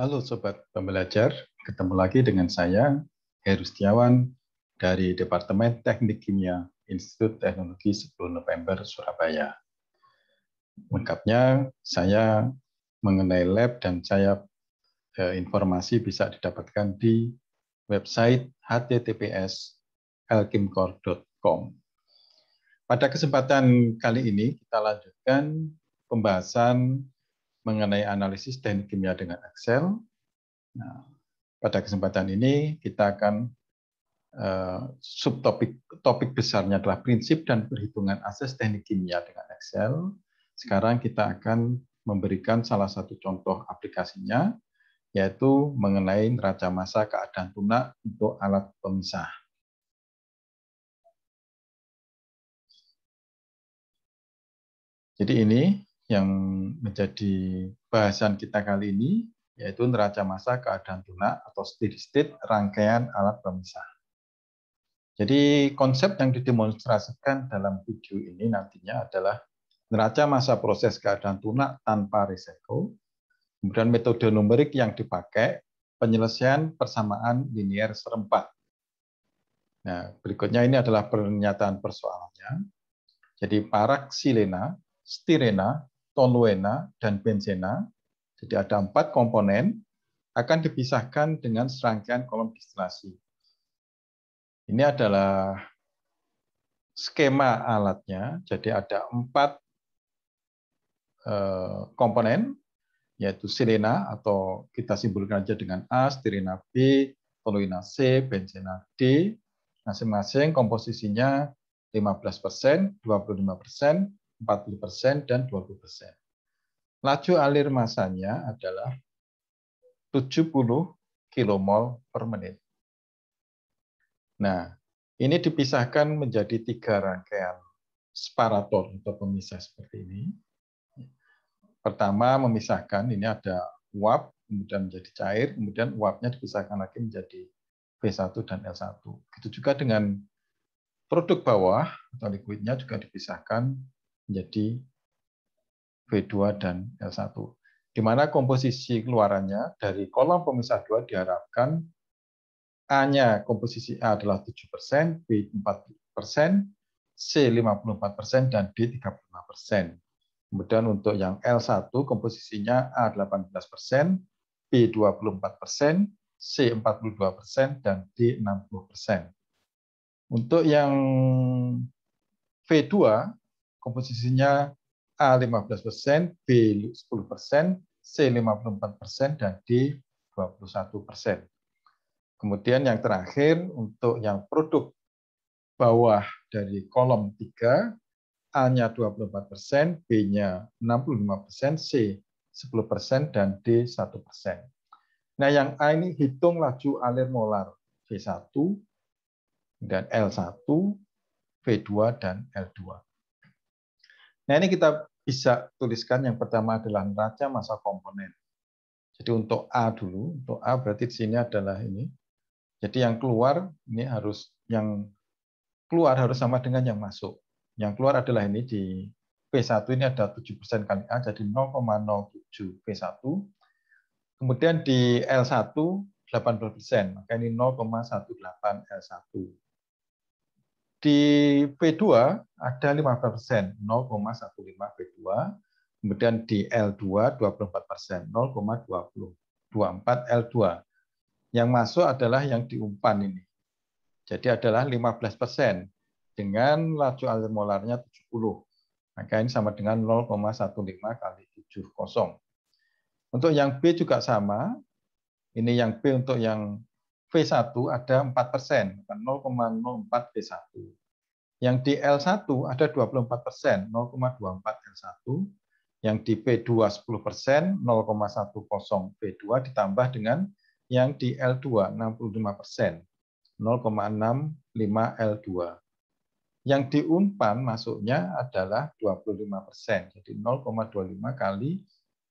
Halo Sobat Pembelajar, ketemu lagi dengan saya, Heru Setiawan, dari Departemen Teknik Kimia, Institut Teknologi 10 November, Surabaya. Lengkapnya, saya mengenai lab dan informasi bisa didapatkan di website https://elkimcore.com. Pada kesempatan kali ini, kita lanjutkan pembahasan mengenai analisis teknik kimia dengan Excel. Nah, pada kesempatan ini kita akan topik besarnya adalah prinsip dan perhitungan akses teknik kimia dengan Excel. Sekarang kita akan memberikan salah satu contoh aplikasinya, yaitu mengenai neraca massa keadaan tunak untuk alat pemisah. Jadi ini yang menjadi bahasan kita kali ini, yaitu neraca massa keadaan tunak atau steady state rangkaian alat pemisah. Jadi konsep yang didemonstrasikan dalam video ini nantinya adalah neraca massa proses keadaan tunak tanpa risiko, kemudian metode numerik yang dipakai, penyelesaian persamaan linier serempat. Nah, berikutnya ini adalah pernyataan persoalannya. Jadi paraksilena, stirena, toluena, dan benzena, jadi ada 4 komponen, akan dipisahkan dengan serangkaian kolom distilasi. Ini adalah skema alatnya, jadi ada 4 komponen, yaitu silena atau kita simpulkan aja dengan A, stirena B, toluena C, benzena D. Masing-masing komposisinya 15%, 25%, 40%, dan 20%. Laju alir massanya adalah 70 kmol per menit. Nah, ini dipisahkan menjadi 3 rangkaian separator atau pemisah seperti ini. Pertama, memisahkan, ini ada uap, kemudian menjadi cair, kemudian uapnya dipisahkan lagi menjadi V1 dan L1. Begitu juga dengan produk bawah atau liquidnya juga dipisahkan menjadi V2 dan L1. Di mana komposisi keluarannya dari kolom pemisah 2 diharapkan A-nya komposisi A adalah 7%, B 4%, C 54%, dan D 35%. Kemudian untuk yang L1 komposisinya A 18%, B 24%, C 42%, dan D 60%. Untuk yang V2 komposisinya A 15%, B 10%, C 54%, dan D 21%. Kemudian yang terakhir untuk yang produk bawah dari kolom 3, A-nya 24%, B-nya 65%, C 10%, dan D 1%. Nah, yang A ini hitung laju alir molar V1, dan L1, V2, dan L2. Nah, ini kita bisa tuliskan yang pertama adalah neraca massa komponen. Jadi untuk A dulu, untuk A berarti di sini adalah ini. Jadi yang keluar ini harus sama dengan yang masuk. Yang keluar adalah ini di P1 ini ada 7% kali A, jadi 0,07 P1. Kemudian di L1 18%, maka ini 0,18 L1. Di P2 ada 15%, 0,15 P2. Kemudian di L2 24%, 0,24 L2. Yang masuk adalah yang diumpan ini. Jadi adalah 15% dengan laju alir molarnya 70. Maka ini sama dengan 0,15 kali 70. Untuk yang B juga sama. Ini yang B untuk yang V1 ada 4%, 0,04 V1. Yang di L1 ada 24%, 0,24 L1. Yang di P2 10%, 0,10 V2 ditambah dengan yang di L2 65%, 0,65 L2. Yang diumpan masuknya adalah 25%, jadi 0,25 kali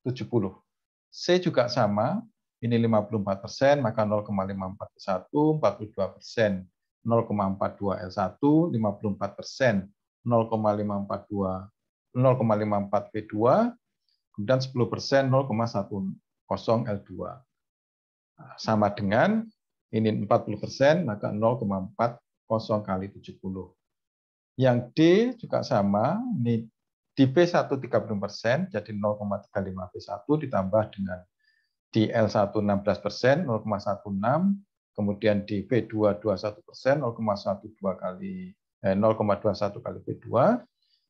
70. C juga sama, ini 54%, maka 0,54 P1, 42%, 0,42 L1, 54%, 0,54 P2, kemudian 10%, 0,10 L2. sama dengan ini 40%, maka 0,40 kali 70. Yang D juga sama, ini di P1 30%, jadi 0,35 P1 ditambah dengan di L1 16%, 0,16, kemudian di P2 21%, 0,12 kali 0,21 kali P2,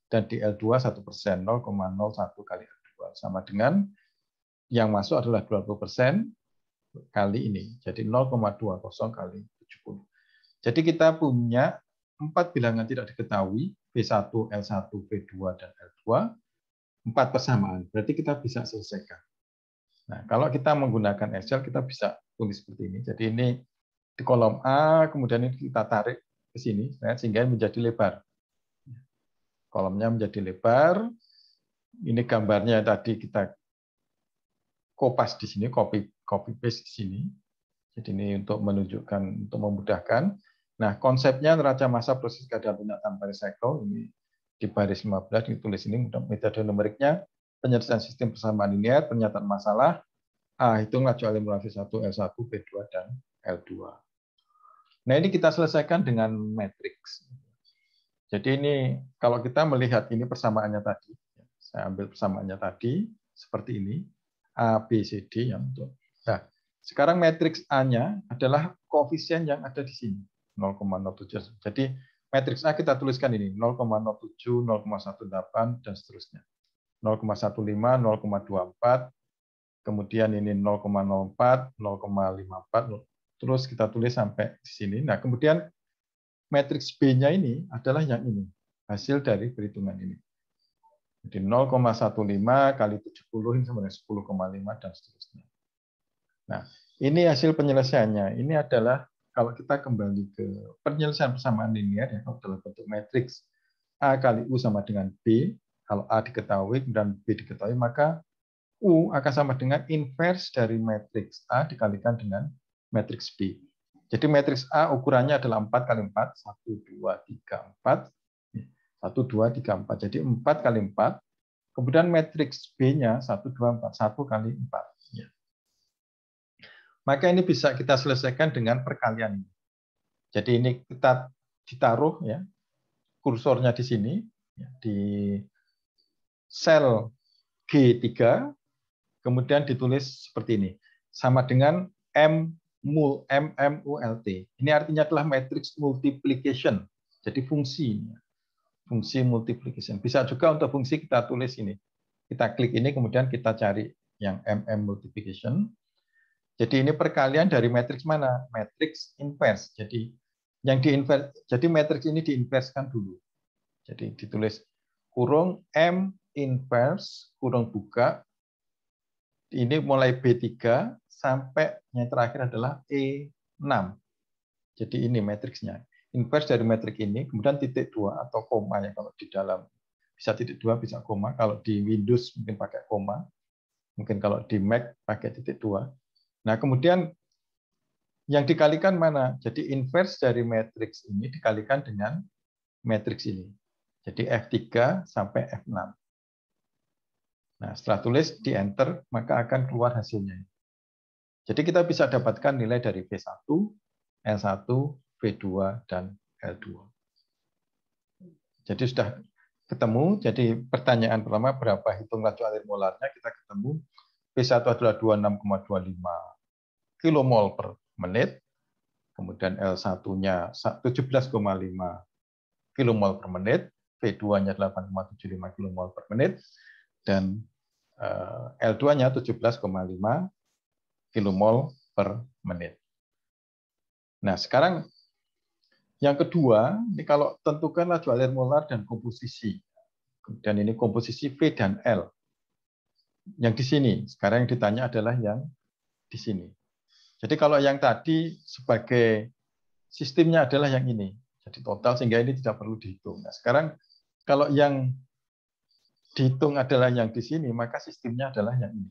dan di L2 1%, 0,01 kali L2, sama dengan yang masuk adalah 20% kali ini, jadi 0,20 kali 70. Jadi kita punya 4 bilangan tidak diketahui, P1, L1, P2, dan L2, 4 persamaan. Berarti kita bisa selesaikan. Nah, kalau kita menggunakan Excel, kita bisa tulis seperti ini. Jadi ini di kolom A, kemudian ini kita tarik ke sini, sehingga menjadi lebar. Kolomnya menjadi lebar. Ini gambarnya tadi kita kopas di sini, copy paste di sini. Jadi ini untuk menunjukkan, untuk memudahkan. Nah, konsepnya neraca massa proses keadaan minyak tanpa recycle, ini di baris 15 ditulis ini metode numeriknya, penyelesaian sistem persamaan linear, pernyataan masalah, hitung laju alir mulai V1, L1, P2, dan L2. Nah, ini kita selesaikan dengan matriks. Jadi ini kalau kita melihat ini persamaannya tadi, saya ambil persamaannya tadi seperti ini, A, B, C, D yang untuk. Nah, sekarang matriks A-nya adalah koefisien yang ada di sini, 0,07. Jadi matriks A kita tuliskan ini 0,07, 0,18 dan seterusnya. 0,15, 0,24, kemudian ini 0,04, 0,54, terus kita tulis sampai di sini. Nah, kemudian matriks B-nya ini adalah yang ini, hasil dari perhitungan ini. Jadi 0,15 kali 70 ini sama dengan 10,5 dan seterusnya. Nah, ini hasil penyelesaiannya. Ini adalah kalau kita kembali ke penyelesaian persamaan linear ya, kalau dalam bentuk matriks A kali U sama dengan B, kalau A diketahui dan B diketahui, maka U akan sama dengan inverse dari matriks A dikalikan dengan matriks B. Jadi matriks A ukurannya adalah 4 kali 4, 1, 2, 3, 4. 1, 2, 3, 4. Jadi 4 kali 4. Kemudian matriks B-nya 1, 2, 4. 1 kali 4. Ya. Maka ini bisa kita selesaikan dengan perkalian. Jadi ini kita ditaruh ya, kursornya di sini, ya, di sel G3, kemudian ditulis seperti ini. Sama dengan MMULT. Ini artinya adalah matrix multiplication. Jadi fungsi multiplication. Bisa juga untuk fungsi kita tulis ini. Kita klik ini, kemudian kita cari yang multiplication. Jadi ini perkalian dari matriks mana? Matriks inverse. Jadi yang diinverse, jadi matriks ini diinverskan dulu. Jadi ditulis kurung M inverse kurung buka. Ini mulai B3 sampai yang terakhir adalah E6. Jadi ini matriksnya. Inverse dari matrik ini, kemudian titik 2 atau koma ya kalau di dalam. Bisa titik 2, bisa koma. Kalau di Windows mungkin pakai koma. Mungkin kalau di Mac pakai titik 2. Nah, kemudian yang dikalikan mana? Jadi inverse dari matriks ini dikalikan dengan matriks ini. Jadi F3 sampai F6. Nah, setelah tulis di enter, maka akan keluar hasilnya. Jadi kita bisa dapatkan nilai dari V1, L1, V2, dan L2. Jadi sudah ketemu. Jadi pertanyaan pertama, berapa hitung laju alir molarnya? Kita ketemu V1 adalah 26,25 kilomol per menit. Kemudian L1-nya 17,5 kilomol per menit. V2-nya 8,75 kilomol per menit. Dan L2-nya 17,5 kilomol per menit. Nah, sekarang yang kedua, ini kalau tentukan laju alir molar dan komposisi. Kemudian ini komposisi V dan L. Yang di sini, sekarang yang ditanya adalah yang di sini. Jadi kalau yang tadi sebagai sistemnya adalah yang ini. Jadi total sehingga ini tidak perlu dihitung. Nah, sekarang kalau yang dihitung adalah yang di sini, maka sistemnya adalah yang ini.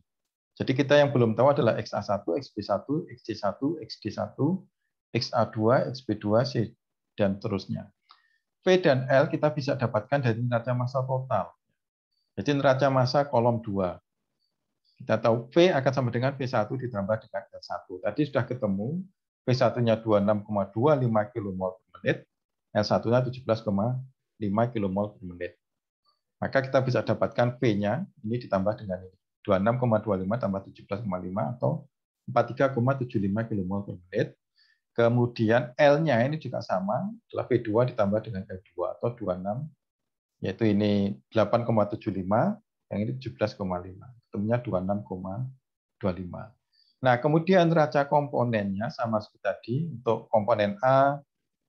Jadi kita yang belum tahu adalah XA1, XB1, XC1, XD1, XA2, XB2, C, dan terusnya. V dan L kita bisa dapatkan dari neraca massa total. Jadi neraca massa kolom 2. Kita tahu V akan sama dengan V1 ditambah dengan L1. Tadi sudah ketemu, V1-nya 26,25 kmol per menit, L1-nya 17,5 kmol per menit. Maka kita bisa dapatkan V-nya, ini ditambah dengan ini. 26,25 tambah 17,5 atau 43,75 kmol per menit. Kemudian L-nya ini juga sama, adalah V2 ditambah dengan L2 atau 26, yaitu ini 8,75, yang ini 17,5. Ketemunya 26,25. Nah, kemudian neraca komponennya sama seperti tadi. Untuk komponen A,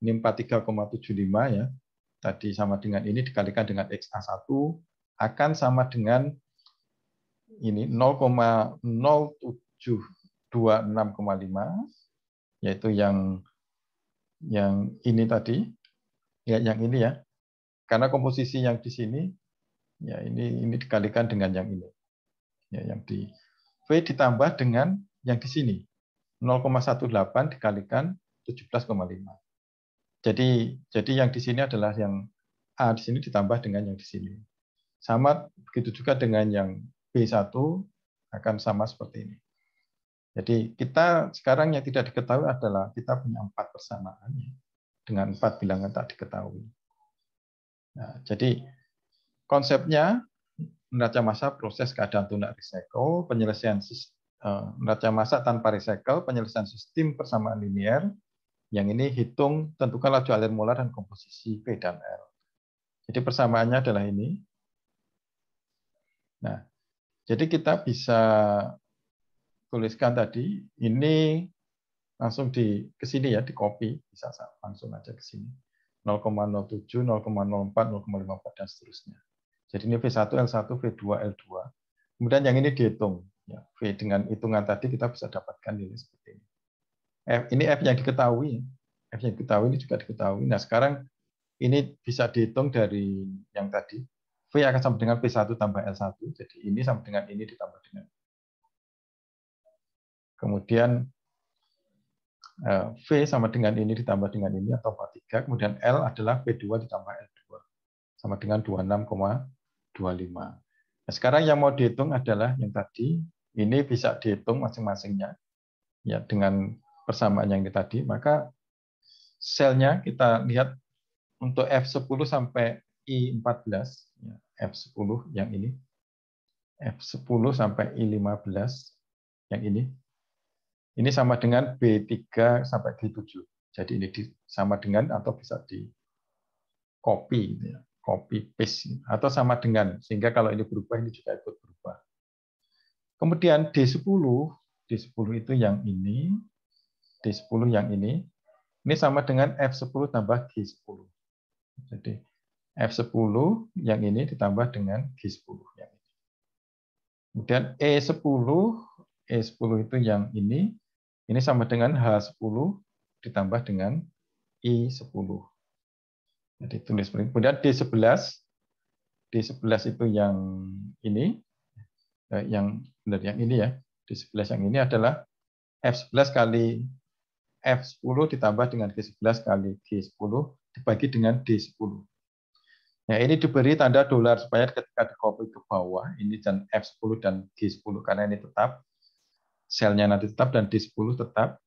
ini 43,75 ya. Tadi sama dengan ini dikalikan dengan XA1 akan sama dengan ini 0,0726,5, yaitu yang ini tadi, ya yang ini ya. Karena komposisi yang di sini ya ini dikalikan dengan yang ini. Ya, yang di V ditambah dengan yang di sini 0,18 dikalikan 17,5. Jadi yang di sini adalah yang A di sini ditambah dengan yang di sini. Sama begitu juga dengan yang B1 akan sama seperti ini. Jadi kita sekarang yang tidak diketahui adalah kita punya 4 persamaan dengan 4 bilangan tak diketahui. Nah, jadi konsepnya neraca massa proses keadaan tunai recycle, penyelesaian neraca massa tanpa recycle, penyelesaian sistem persamaan linear. Yang ini hitung, tentukan laju alir molar dan komposisi V dan L. Jadi persamaannya adalah ini. Nah, jadi kita bisa tuliskan tadi, ini langsung ke sini ya, di copy, bisa langsung aja ke sini. 0,07, 0,04, 0,54, dan seterusnya. Jadi ini V1, L1, V2, L2. Kemudian yang ini dihitung. Ya, V dengan hitungan tadi kita bisa dapatkan nilai seperti ini. Ini F yang diketahui. F yang diketahui ini juga diketahui. Nah, sekarang ini bisa dihitung dari yang tadi. V akan sama dengan V1 tambah L1. Jadi ini sama dengan ini ditambah dengan. Kemudian V sama dengan ini ditambah dengan ini atau 43. Kemudian L adalah V2 ditambah L2. Sama dengan 26,25. Nah, sekarang yang mau dihitung adalah yang tadi. Ini bisa dihitung masing-masingnya. Ya, dengan persamaan yang ini tadi. Maka selnya kita lihat untuk F10 sampai I14. Ya, F10 yang ini. F10 sampai I15 yang ini. Ini sama dengan B3 sampai G7. Jadi ini sama dengan atau bisa di copy, ya. Copy paste atau sama dengan, sehingga kalau ini berubah ini juga ikut berubah. Kemudian D10 itu yang ini, D10 yang ini sama dengan F10 tambah G10. Jadi F10 yang ini ditambah dengan G10 yang ini. Kemudian E10 itu yang ini sama dengan H10 ditambah dengan I10. Jadi tulis seperti ini. Kemudian D11 itu yang ini, yang ini ya. D11 yang ini adalah F11 kali F10 ditambah dengan G11 kali G10 dibagi dengan D10. Nah, ini diberi tanda dolar supaya ketika di copy ke bawah, ini dan F10 dan G10 karena ini tetap, selnya nanti tetap dan D10 tetap.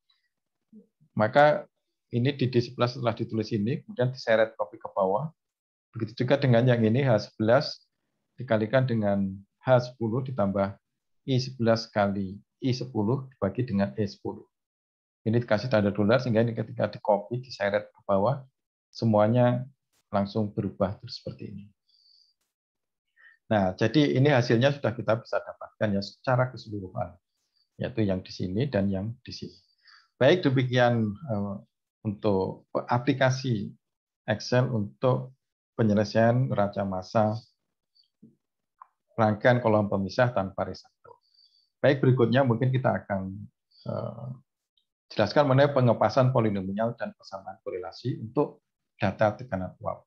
Maka ini di D11 setelah ditulis ini, kemudian diseret copy ke bawah. Begitu juga dengan yang ini, H11 dikalikan dengan H10 ditambah I11 kali I10 dibagi dengan E10. Ini dikasih tanda dolar, sehingga ini ketika di copy, diseret ke bawah, semuanya langsung berubah terus seperti ini. Nah, jadi ini hasilnya sudah kita bisa dapatkan ya secara keseluruhan, yaitu yang di sini dan yang di sini. Baik, demikian untuk aplikasi Excel untuk penyelesaian neraca massa rangkaian kolom pemisah tanpa recycle. Baik, berikutnya mungkin kita akan jelaskan mengenai pengepasan polinomial dan persamaan korelasi untuk data tekanan uap.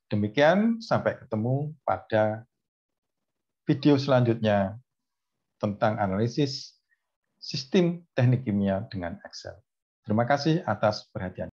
Demikian, sampai ketemu pada video selanjutnya tentang analisis sistem teknik kimia dengan Excel. Terima kasih atas perhatian.